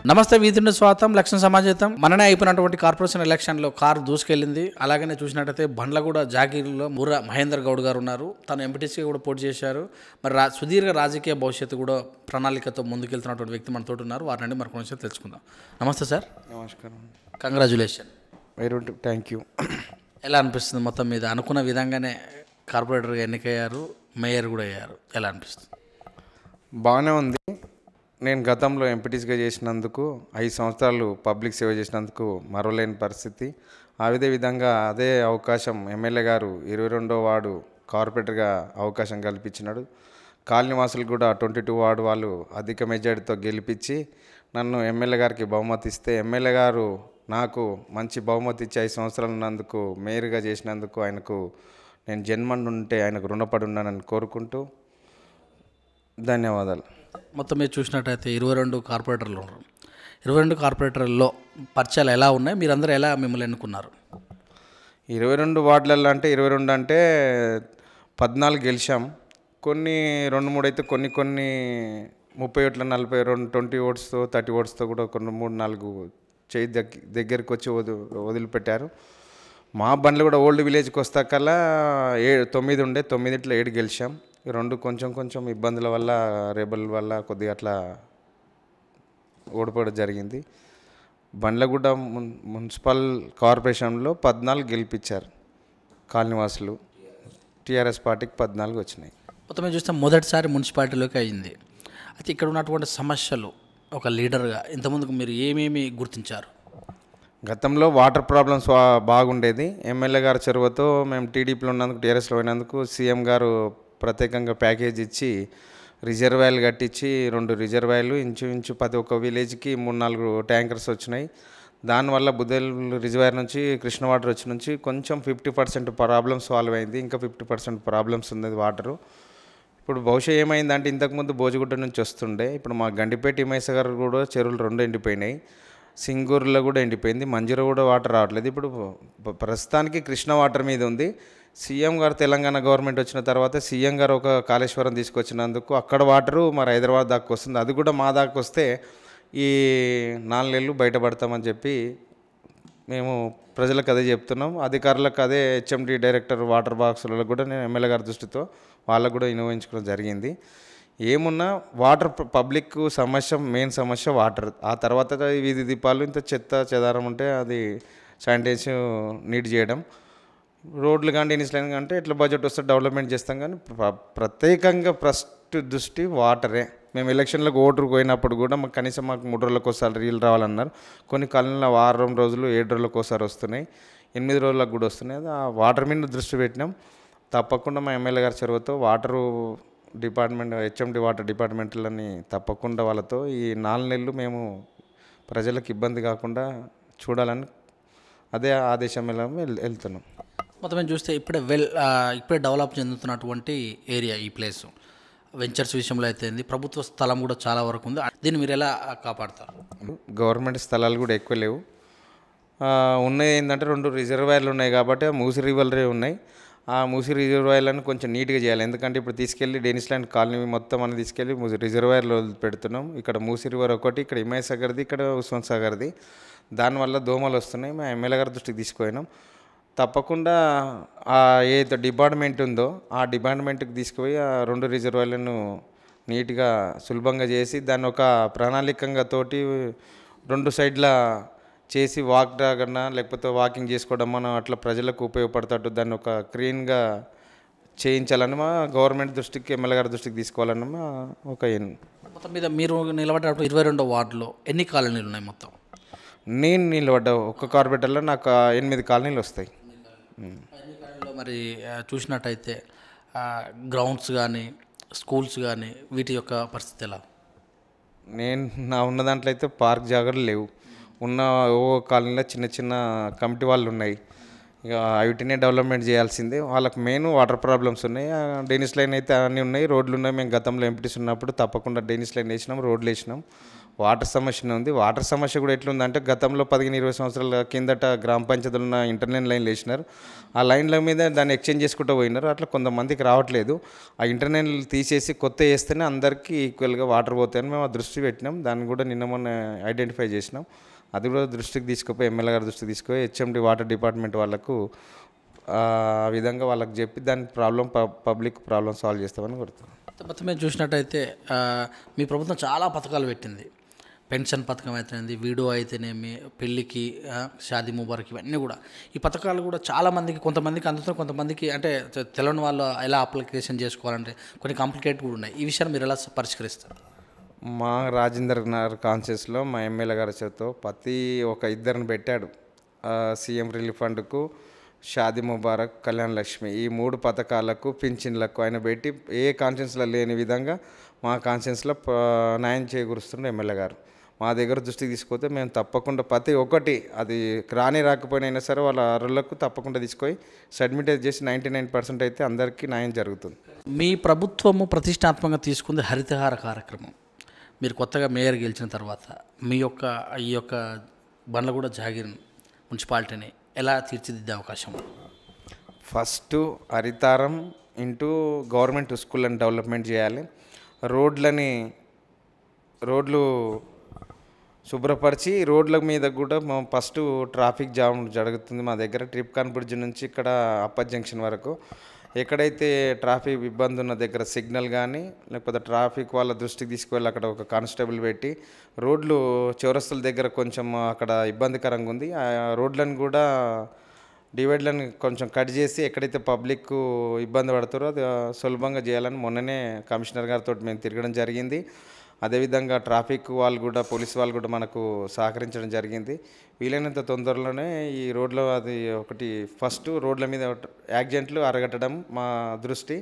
నమస్తే వీధుండి స్వాతం లక్ష్యం సమాజేతం మననే అయిపోయినటువంటి కార్పొరేషన్ ఎలక్షన్లో కారు దూసుకెళ్ళింది. అలాగనే చూసినట్టయితే బండ్లగూడ జాగీర్లో ముర్రా మహేందర్ గౌడ్ గారు ఉన్నారు. తను ఎంపీటీసీగా కూడా పోటీ చేశారు. మరి సుదీర్ఘ రాజకీయ భవిష్యత్తు కూడా ప్రణాళికతో ముందుకెళ్తున్నటువంటి వ్యక్తి మన తోటి ఉన్నారు. వారి నుండి మరి కొంచెం తెలుసుకుందాం. నమస్తే సార్. నమస్కారం. కంగ్రాచులేషన్. Thank you. ఎలా అనిపిస్తుంది మొత్తం మీద? అనుకున్న విధంగానే కార్పొరేటర్గా ఎన్నికయ్యారు, మేయర్ కూడా అయ్యారు. ఎలా అనిపిస్తుంది? బాగానే ఉంది. నేను గతంలో ఎంపీటీస్గా చేసినందుకు 5 సంవత్సరాలు పబ్లిక్ సేవ చేసినందుకు మరవలేని పరిస్థితి. అదే విధంగా అదే అవకాశం ఎమ్మెల్యే గారు 22వ వార్డు కార్పొరేటర్గా అవకాశం కల్పించినాడు. కాలనీవాసులు కూడా 22 వార్డు వాళ్ళు అధిక మెజార్టీతో గెలిపించి నన్ను ఎమ్మెల్యే గారికి బహుమతి ఇస్తే ఎమ్మెల్యే గారు నాకు మంచి బహుమతి ఇచ్చి 5 సంవత్సరాలు ఉన్నందుకు మేయర్గా చేసినందుకు ఆయనకు నేను జన్మం ఉంటే ఆయనకు రుణపడి ఉన్నానని కోరుకుంటూ ధన్యవాదాలు. మొత్తం మీరు చూసినట్టయితే 22 కార్పొరేటర్లు ఉన్నారు. 22 కార్పొరేటర్లలో పరిచయాలు ఎలా ఉన్నాయి? మీరందరూ ఎలా మిమ్మల్ని ఎన్నుకున్నారు? 22 వార్డులలో అంటే 22 అంటే 14 గెలిచాం. కొన్ని 2-3 అయితే కొన్ని 30 ఓట్ల 42 20 ఓట్స్తో 30 ఓట్స్తో కూడా కొన్ని 3-4 చేయి దగ్గరికి వచ్చి వదిలిపెట్టారు. మా బండ్లు కూడా ఓల్డ్ విలేజ్కి వస్తాకల్లా 9 ఉండే 9 7 గెలిచాం. 2 కొంచెం ఇబ్బందుల వల్ల రేబల్ వల్ల కొద్దిగా అట్లా ఓడిపోవడం జరిగింది. బండ్లగూడ మున్సిపల్ కార్పొరేషన్లో 14 గెలిపించారు కాలనీవాసులు. టీఆర్ఎస్ పార్టీకి 14 వచ్చినాయి. మొత్తం మీద చూస్తే మొదటిసారి మున్సిపాలిటీలోకి అయింది. అయితే ఇక్కడ ఉన్నటువంటి సమస్యలు ఒక లీడర్గా ఇంతకుముందుకు మీరు ఏమేమి గుర్తించారు? గతంలో వాటర్ ప్రాబ్లమ్స్ బాగుండేది. ఎమ్మెల్యే గారి చొరవతో మేము టీడీపీలో ఉన్నందుకు టీఆర్ఎస్లో పోయినందుకు సీఎం గారు ప్రత్యేకంగా ప్యాకేజ్ ఇచ్చి రిజర్వాయర్లు కట్టించి 2 రిజర్వాయర్లు ఇంచుమించు ప్రతి ఒక్క విలేజ్కి 3-4 ట్యాంకర్స్ వచ్చినాయి. దానివల్ల బుద్ధేల్ రిజర్వాయర్ నుంచి కృష్ణ వాటర్ వచ్చి నుంచి కొంచెం 50% ప్రాబ్లమ్ సాల్వ్ అయింది. ఇంకా 50% ప్రాబ్లమ్స్ ఉంది వాటరు. ఇప్పుడు బహుశా ఏమైందంటే ఇంతకుముందు భోజగుట్ట నుంచి వస్తుండే, ఇప్పుడు మా గండిపేట ఇమేశ్వర్ కూడా చెరువులు 2 ఎండిపోయినాయి. సింగూరులో కూడా ఎండిపోయింది. మంజీరా కూడా వాటర్ రావట్లేదు. ఇప్పుడు ప్రస్తుతానికి కృష్ణ వాటర్ మీద ఉంది. సీఎం గారు తెలంగాణ గవర్నమెంట్ వచ్చిన తర్వాత సీఎం గారు ఒక కాళేశ్వరం తీసుకొచ్చినందుకు అక్కడ వాటరు మరి హైదరాబాద్ దాకా వస్తుంది. అది కూడా మా దాకా వస్తే ఈ 4 నెలలు బయటపడతామని చెప్పి మేము ప్రజలకు అదే చెప్తున్నాం. అధికారులకు అదే హెచ్ఎండి డైరెక్టర్ వాటర్ బాక్సులలో కూడా నేను ఎమ్మెల్యే గారి దృష్టితో వాళ్ళకు కూడా వినియోగించుకోవడం జరిగింది. ఏమున్నా వాటర్ పబ్లిక్ సమస్య, మెయిన్ సమస్య వాటర్. ఆ తర్వాత వీధి దీపాలు ఇంత చెత్త చెదారం ఉంటే అది శానిటైజేషన్ నీట్ చేయడం, రోడ్లు కానీ ఇన్స్లైన్ అంటే ఇట్లా బడ్జెట్ వస్తే డెవలప్మెంట్ చేస్తాం. కానీ ప్రత్యేకంగా ఫస్ట్ దృష్టి వాటరే. మేము ఎలక్షన్లకు ఓటుకు పోయినప్పుడు కూడా మాకు కనీసం 3 రోజులకు ఒకసారి నీళ్ళు రావాలన్నారు. కొన్ని కాలంలో 6 రోజులు 7 రోజులకు ఒకసారి వస్తున్నాయి, 8 రోజులకు కూడా వస్తున్నాయి. ఆ వాటర్ మీద దృష్టి పెట్టినాం. తప్పకుండా మా ఎమ్మెల్యే గారి చొరవతో వాటరు డిపార్ట్మెంట్, హెచ్ఎండి వాటర్ డిపార్ట్మెంట్లని తప్పకుండా వాళ్ళతో ఈ 4 నెలలు మేము ప్రజలకు ఇబ్బంది కాకుండా చూడాలని అదే ఆదేశం వెళ్తున్నాం. మొత్తం చూస్తే ఇప్పుడే డెవలప్ చెందుతున్నటువంటి ఏరియా ఈ ప్లేసు. వెంచర్స్ విషయంలో అయితే ప్రభుత్వ స్థలం కూడా చాలా వరకు ఉంది. దీన్ని మీరు ఎలా కాపాడతారు? గవర్నమెంట్ స్థలాలు కూడా ఎక్కువ లేవు. ఉన్నాయి ఏంటంటే 2 రిజర్వాయర్లు ఉన్నాయి కాబట్టి మూసి రివర్లరీ ఉన్నాయి. ఆ మూసి రిజర్వాయర్లను కొంచెం నీట్గా చేయాలి. ఎందుకంటే ఇప్పుడు తీసుకెళ్ళి డెనిస్ ల్యాండ్ కాలనీ మొత్తం అని తీసుకెళ్ళి రిజర్వాయర్లో పెడుతున్నాం. ఇక్కడ మూసి రివర్ ఒకటి, ఇక్కడ హిమాయత్ సాగర్ది, ఇక్కడ ఉస్మాన్ సాగర్ది. దానివల్ల దోమలు వస్తున్నాయి. మా ఎమ్మెల్యే గారి దృష్టికి తీసుకుపోయినాం. తప్పకుండా ఏ డిపార్ట్మెంట్ ఉందో ఆ డిపార్ట్మెంట్కి తీసుకుపోయి ఆ 2 రిజర్వాయర్లను నీట్గా సులభంగా చేసి దాన్ని ఒక ప్రణాళికంగా తోటి 2 సైడ్ల చేసి వాక్ డ్రాగన్నా లేకపోతే వాకింగ్ చేసుకోవడం మనం అట్లా ప్రజలకు ఉపయోగపడతాడు దాన్ని ఒక క్లీన్గా చేయించాలని మా గవర్నమెంట్ దృష్టికి, ఎమ్మెల్యే గారి దృష్టికి తీసుకోవాలని మా ఒక మొత్తం మీద మీరు నిలబడ్డ 22 వార్డులో ఎన్ని కాలనీలు ఉన్నాయి? మొత్తం నేను నిలబడ్డ ఒక్క కార్పొరేటర్లో నాకు 8 కాలనీలు వస్తాయి. మరి చూసినట్టయితే గ్రౌండ్స్ కానీ స్కూల్స్ కానీ వీటి యొక్క పరిస్థితి ఎలా? నా ఉన్న దాంట్లో అయితే పార్క్ జాగాలు లేవు. ఉన్న కాలనీలో చిన్న కమిటీ వాళ్ళు ఉన్నాయి. ఇక వీటినే డెవలప్మెంట్ చేయాల్సిందే. వాళ్ళకి మెయిన్ వాటర్ ప్రాబ్లమ్స్ ఉన్నాయి. డెనిస్ లైన్ అయితే అన్నీ ఉన్నాయి, రోడ్లు ఉన్నాయి. మేము గతంలో ఎంపీటీస్ ఉన్నప్పుడు తప్పకుండా డెనిస్ లైన్ వేసినాం, రోడ్లు వేసినాం. వాటర్ సమస్య ఉంది. వాటర్ సమస్య కూడా ఎట్లుందంటే గతంలో 15-20 సంవత్సరాల కిందట గ్రామ పంచాయతీలో ఉన్న ఇంటర్నల్ లైన్లు వేసినారు. ఆ లైన్ల మీద దాన్ని ఎక్స్చేంజ్ చేసుకుంటూ పోయినారు. అట్లా కొంతమందికి రావట్లేదు. ఆ ఇంటర్నల్ తీసేసి కొత్త వేస్తేనే అందరికీ ఈక్వల్గా వాటర్ పోతాయని మేము ఆ దృష్టి పెట్టినాం. దాన్ని కూడా నిన్న మొన్న ఐడెంటిఫై చేసినాం. అది కూడా దృష్టికి తీసుకుపోయి ఎమ్మెల్యే గారి దృష్టికి తీసుకుపోయి హెచ్ఎండి వాటర్ డిపార్ట్మెంట్ వాళ్ళకు ఆ విధంగా వాళ్ళకి చెప్పి దాని పబ్లిక్ ప్రాబ్లం సాల్వ్ చేస్తామని కోరుతున్నాం. మొత్తం మీద చూసినట్టయితే మీ ప్రభుత్వం చాలా పథకాలు పెట్టింది. పెన్షన్ పథకం అయితేనేది, వీడియో అయితేనేమి, పెళ్ళికి, షాదీ ముబారక్, ఇవన్నీ కూడా ఈ పథకాలు కూడా చాలామందికి, కొంతమందికి అందుతున్న, కొంతమందికి అంటే తెలియని వాళ్ళు ఎలా అప్లికేషన్ చేసుకోవాలంటే కొన్ని కాంప్లికేట్ కూడా ఉన్నాయి. ఈ విషయాన్ని మీరు ఎలా పరిష్కరిస్తారు? మా రాజేందర్ నగర్ కాన్షియస్లో మా ఎమ్మెల్యే గారి చేతితో ప్రతి ఒక ఇద్దరిని పెట్టాడు. సీఎం రిలీఫ్ ఫండ్కు, షాదీ ముబారక్, కళ్యాణ్ లక్ష్మి, ఈ 3 పథకాలకు, పింఛన్లకు ఆయన పెట్టి ఏ కాన్షియన్స్లో లేని విధంగా మా కాన్షియన్స్లో న్యాయం చేకూరుస్తున్న ఎమ్మెల్యే గారు మా దగ్గర దృష్టికి తీసుకుపోతే మేము తప్పకుండా ప్రతి ఒక్కటి అది రాకపోయినా సరే వాళ్ళ అర్హులకు తప్పకుండా తీసుకొని సబ్మిట్ చేసి 99% అయితే అందరికీ న్యాయం జరుగుతుంది. మీ ప్రభుత్వము ప్రతిష్టాత్మకంగా తీసుకుంది హరితహార కార్యక్రమం. మీరు కొత్తగా మేయర్ గెలిచిన తర్వాత మీ యొక్క ఈ యొక్క బండ్లగూడ జాగీర్ మున్సిపాలిటీని ఎలా తీర్చిదిద్దే అవకాశం? ఫస్ట్ హరితారం ఇంటూ గవర్నమెంట్ స్కూళ్ళని డెవలప్మెంట్ చేయాలి. రోడ్లు శుభ్రపరిచి రోడ్ల మీద కూడా ఫస్ట్ ట్రాఫిక్ జామ్ జరుగుతుంది. మా దగ్గర ట్రిప్కాన్ బ్రిడ్జ్ నుంచి ఇక్కడ అప్పర్ జంక్షన్ వరకు ఎక్కడైతే ట్రాఫిక్ ఇబ్బంది ఉన్న దగ్గర సిగ్నల్ కానీ లేకపోతే ట్రాఫిక్ వాళ్ళ దృష్టికి తీసుకువెళ్ళి అక్కడ ఒక కానిస్టేబుల్ పెట్టి రోడ్లు చౌరస్తుల దగ్గర కొంచెం అక్కడ ఇబ్బందికరంగా ఉంది. ఆ రోడ్లను కూడా డివైడ్లను కొంచెం కట్ చేసి ఎక్కడైతే పబ్లిక్ ఇబ్బంది పడుతారో అది సులభంగా చేయాలని మొన్ననే కమిషనర్ గారితో మేము తిరగడం జరిగింది. అదేవిధంగా ట్రాఫిక్ వాళ్ళు కూడా, పోలీస్ వాళ్ళు కూడా మనకు సహకరించడం జరిగింది. వీలైనంత తొందరలోనే ఈ రోడ్లో అది ఒకటి ఫస్ట్ రోడ్ల మీద యాక్సిడెంట్లు అరగట్టడం మా దృష్టి.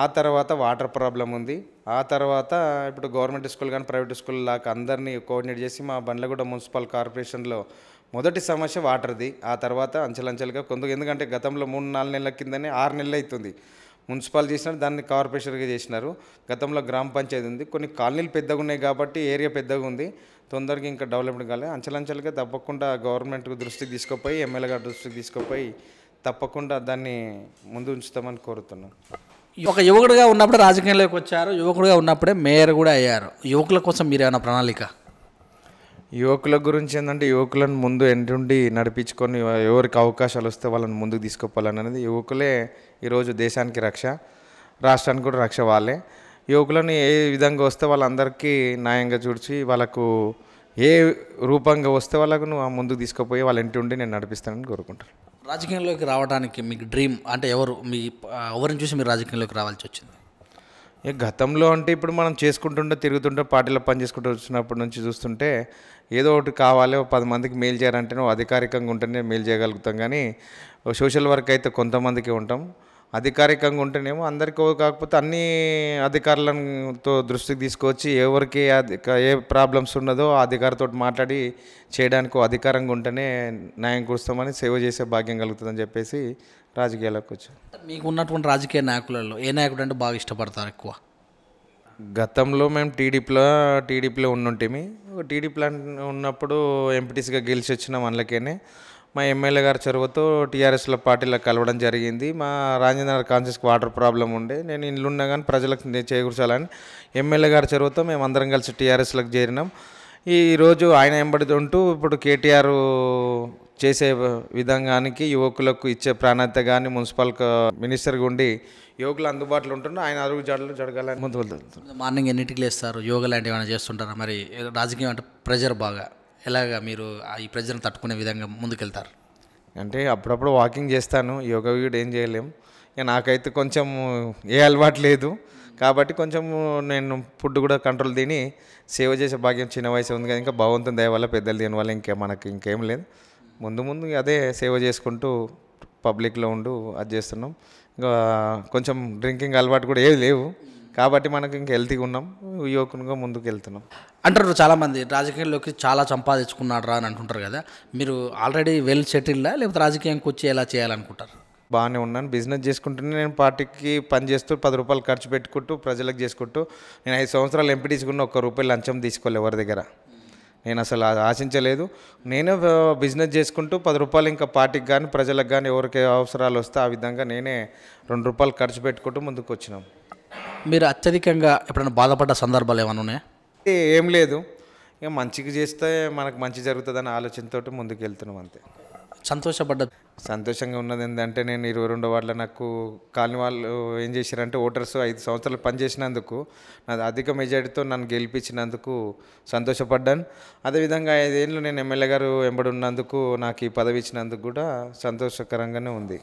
ఆ తర్వాత వాటర్ ప్రాబ్లం ఉంది. ఆ తర్వాత ఇప్పుడు గవర్నమెంట్ స్కూల్ కానీ ప్రైవేట్ స్కూల్ లాగా అందరినీ కోఆర్డినేట్ చేసి మా బండ్లగూడ మున్సిపల్ కార్పొరేషన్లో మొదటి సమస్య వాటర్ది. ఆ తర్వాత అంచెలంచెలుగా ఎందుకంటే గతంలో 3-4 నెలల కిందనే 6 నెలలు అవుతుంది మున్సిపల్ చేసినారు, దాన్ని కార్పొరేషన్గా చేసినారు. గతంలో గ్రామ పంచాయతీ ఉంది. కొన్ని కాలనీలు పెద్దగా ఉన్నాయి కాబట్టి ఏరియా పెద్దగా ఉంది. తొందరగా ఇంకా డెవలప్మెంట్ కాలేదు. అంచెలంచెలుగా తప్పకుండా గవర్నమెంట్ దృష్టికి తీసుకుపోయి ఎమ్మెల్యే గారి దృష్టికి తీసుకుపోయి తప్పకుండా దాన్ని ముందు ఉంచుతామని కోరుతున్నాం. ఒక యువకుడిగా ఉన్నప్పుడే రాజకీయంలోకి వచ్చారు, యువకుడిగా ఉన్నప్పుడే మేయర్ కూడా అయ్యారు. యువకుల కోసం మీరు ఏమైనా ప్రణాళిక? యువకుల గురించి ఏంటంటే యువకులను ముందు ఎంటుండి నడిపించుకొని ఎవరికి అవకాశాలు వస్తే వాళ్ళని ముందుకు తీసుకుపోవాలనేది. యువకులే ఈరోజు దేశానికి రక్ష, రాష్ట్రానికి కూడా రక్ష వాళ్ళే. యువకులను ఏ విధంగా వస్తే వాళ్ళందరికీ న్యాయంగా చూడ్చి వాళ్ళకు ఏ రూపంగా వస్తే వాళ్ళకు నువ్వు ముందుకు తీసుకుపోయి వాళ్ళ ఇంటి ఉండి నేను నడిపిస్తానని కోరుకుంటాను. రాజకీయంలోకి రావడానికి మీకు డ్రీమ్ అంటే ఎవరిని చూసి మీరు రాజకీయంలోకి రావాల్సి వచ్చింది? గతంలో అంటే ఇప్పుడు మనం చేసుకుంటుంటే తిరుగుతుంటే పార్టీలో పని చేసుకుంటూ వచ్చినప్పటి నుంచి చూస్తుంటే ఏదో ఒకటి కావాలి, 10 మందికి మేలు చేయాలంటే నువ్వు అధికారికంగా ఉంటేనే మేలు చేయగలుగుతాం. కానీ సోషల్ వర్క్ అయితే కొంతమందికి ఉంటాం, అధికారికంగా ఉంటేనేమో అందరికీ కాకపోతే అన్ని అధికారులతో దృష్టికి తీసుకొచ్చి ఎవరికి ఏ ప్రాబ్లమ్స్ ఉన్నదో ఆ అధికారితో మాట్లాడి చేయడానికి అధికారంగా ఉంటేనే న్యాయం కూర్స్తామని సేవ చేసే భాగ్యం కలుగుతుందని చెప్పేసి రాజకీయాలకు వచ్చాం. మీకు ఉన్నటువంటి రాజకీయ నాయకులలో ఏ నాయకుడు అంటే బాగా ఇష్టపడతారు ఎక్కువ? గతంలో మేము టీడీపీలో ఉండుంటేమి. టీడీపీలో ఉన్నప్పుడు ఎంపీటీసీగా గెలిచి వచ్చినాం. అందులోకేనే మా ఎమ్మెల్యే గారి చొరవతో టీఆర్ఎస్లో పార్టీలో కలవడం జరిగింది. మా రాజేంద్ర కాన్షియస్కి వాటర్ ప్రాబ్లం ఉండే, నేను ఇల్లు ఉన్నా కానీ ప్రజలకు చేకూర్చాలని ఎమ్మెల్యే గారి చొరవతో మేము అందరం కలిసి టీఆర్ఎస్లోకి చేరినాం. ఈరోజు ఆయన ఎంబడి ఉంటూ ఇప్పుడు కేటీఆర్ చేసే విధంగానికి యువకులకు ఇచ్చే ప్రాధాన్యత కానీ మున్సిపల్ మినిస్టర్గా ఉండి యువకులు అందుబాటులో ఉంటున్నా ఆయన అడుగు జాడలు జరగాలని ముందుకు వెళ్తుంది. మార్నింగ్ ఎన్నింటికి లేస్తారు? యోగా లాంటివి ఏమైనా చేస్తుంటారా? మరి రాజకీయం అంటే ప్రెజర్ బాగా, ఎలాగా మీరు ఈ ప్రెజర్ని తట్టుకునే విధంగా ముందుకెళ్తారు? అంటే అప్పుడప్పుడు వాకింగ్ చేస్తాను, యోగా కూడా ఏం చేయలేము. ఇక నాకైతే కొంచెం ఏ అలవాటు లేదు కాబట్టి కొంచెం నేను ఫుడ్ కూడా కంట్రోల్ తిని సేవ చేసే భాగ్యం చిన్న వయసు ఉంది కదా, ఇంకా భగవంతుని దయ వల్ల పెద్దలు దీని వల్ల మనకి ఇంకేం లేదు. ముందు అదే సేవ చేసుకుంటూ పబ్లిక్లో అది చేస్తున్నాం. ఇంకా కొంచెం డ్రింకింగ్ అలవాటు కూడా ఏవి లేవు కాబట్టి మనకు ఇంకా హెల్తీగా ఉన్నాం, యువకునిగా ముందుకు వెళ్తున్నాం. అంటారు చాలామంది రాజకీయాల్లోకి చాలా సంపాదించుకున్నాడు రా అని అంటుంటారు కదా, మీరు ఆల్రెడీ వెల్ సెటిల్డా లేకపోతే రాజకీయానికి వచ్చి ఎలా చేయాలనుకుంటారు? బాగానే ఉన్నాను, బిజినెస్ చేసుకుంటూనే నేను పార్టీకి పని చేస్తూ 10 రూపాయలు ఖర్చు పెట్టుకుంటూ ప్రజలకు చేసుకుంటూ నేను 5 సంవత్సరాలు ఎంపీటీసీగా ఉన్న 1 రూపాయి లంచం తీసుకోవాలి ఎవరి దగ్గర. నేను అసలు ఆశించలేదు. నేనే బిజినెస్ చేసుకుంటూ 10 రూపాయలు ఇంకా పార్టీకి కానీ ప్రజలకు కానీ ఎవరికి అవసరాలు వస్తే ఆ విధంగా నేనే 2 రూపాయలు ఖర్చు పెట్టుకుంటూ ముందుకు వచ్చినాం. మీరు అత్యధికంగా ఎప్పుడైనా బాధపడ్డ సందర్భాలు ఏమైనా ఉన్నాయా? ఏం లేదు, ఇక మంచిగా చేస్తే మనకు మంచి జరుగుతుందనే ఆలోచనతోటి ముందుకు వెళ్తున్నాం అంతే. సంతోషపడ్డ సంతోషంగా ఉన్నది ఏంటంటే నేను 22 వార్డులో నాకు కాలనీ వాళ్ళు ఏం చేశారంటే ఓటర్స్ 5 సంవత్సరాలు పనిచేసినందుకు నాది అధిక మెజారిటీతో నన్ను గెలిపించినందుకు సంతోషపడ్డాను. అదేవిధంగా 5 ఏళ్ళు నేను ఎమ్మెల్యే గారు వెంబడి ఉన్నందుకు నాకు ఈ పదవి ఇచ్చినందుకు కూడా సంతోషకరంగానే ఉంది.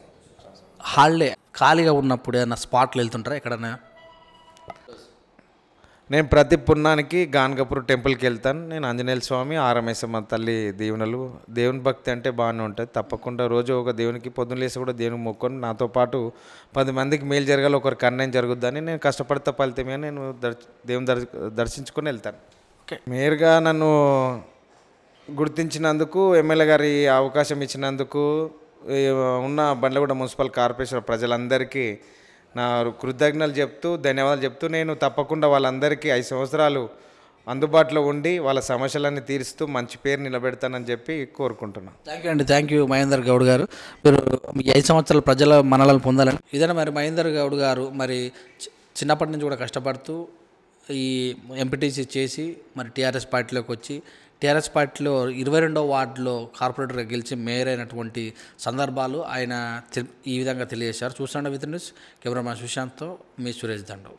హాలిడే ఖాళీగా ఉన్నప్పుడు ఏదైనా స్పాట్లు వెళ్తుంటారా ఎక్కడన్నా? నేను ప్రతి పున్నానికి గాన్గపూర్ టెంపుల్కి వెళ్తాను. నేను ఆంజనేయ స్వామి, ఆరమేసమ్మ తల్లి దీవెనలు, దేవుని భక్తి అంటే బాగానే ఉంటుంది. తప్పకుండా రోజు ఒక దేవునికి పొద్దున్న లేసి కూడా దేవునికి మొక్కుని నాతో పాటు 10 మందికి మేలు జరగాలి, ఒకరికి అన్యాయం జరుగుద్దని నేను కష్టపడితే ఫలితమే నేను దేవుని దర్శించుకొని వెళ్తాను. ఓకే, మేయర్గా నన్ను గుర్తించినందుకు, ఎమ్మెల్యే గారి అవకాశం ఇచ్చినందుకు ఉన్న బండ్లగూడ మున్సిపల్ కార్పొరేషన్ ప్రజలందరికీ నా కృతజ్ఞతలు చెప్తూ ధన్యవాదాలు చెప్తూ నేను తప్పకుండా వాళ్ళందరికీ 5 సంవత్సరాలు అందుబాటులో ఉండి వాళ్ళ సమస్యలన్నీ తీరుస్తూ మంచి పేరు నిలబెడతానని చెప్పి కోరుకుంటున్నాను. థ్యాంక్ యూ అండి, థ్యాంక్ యూ మహేందర్ గౌడ్ గారు. మీరు ఈ 5 సంవత్సరాల ప్రజల మనలను పొందాలని ఇదేనా మరి మహేందర్ గౌడ్ గారు మరి చిన్నప్పటి నుంచి కూడా కష్టపడుతూ ఈ ఎంపీటీసీ చేసి మరి టీఆర్ఎస్ పార్టీలోకి వచ్చి టీఆర్ఎస్ పార్టీలో 22వ వార్డులో కార్పొరేటర్గా గెలిచి మేయర్ అయినటువంటి సందర్భాలు ఆయన ఈ విధంగా తెలియజేశారు. చూస్తుండే విత్ న్యూస్ కెమెరామ్యాన్ సుశాంత్తో మీ సురేష్ దండవ్.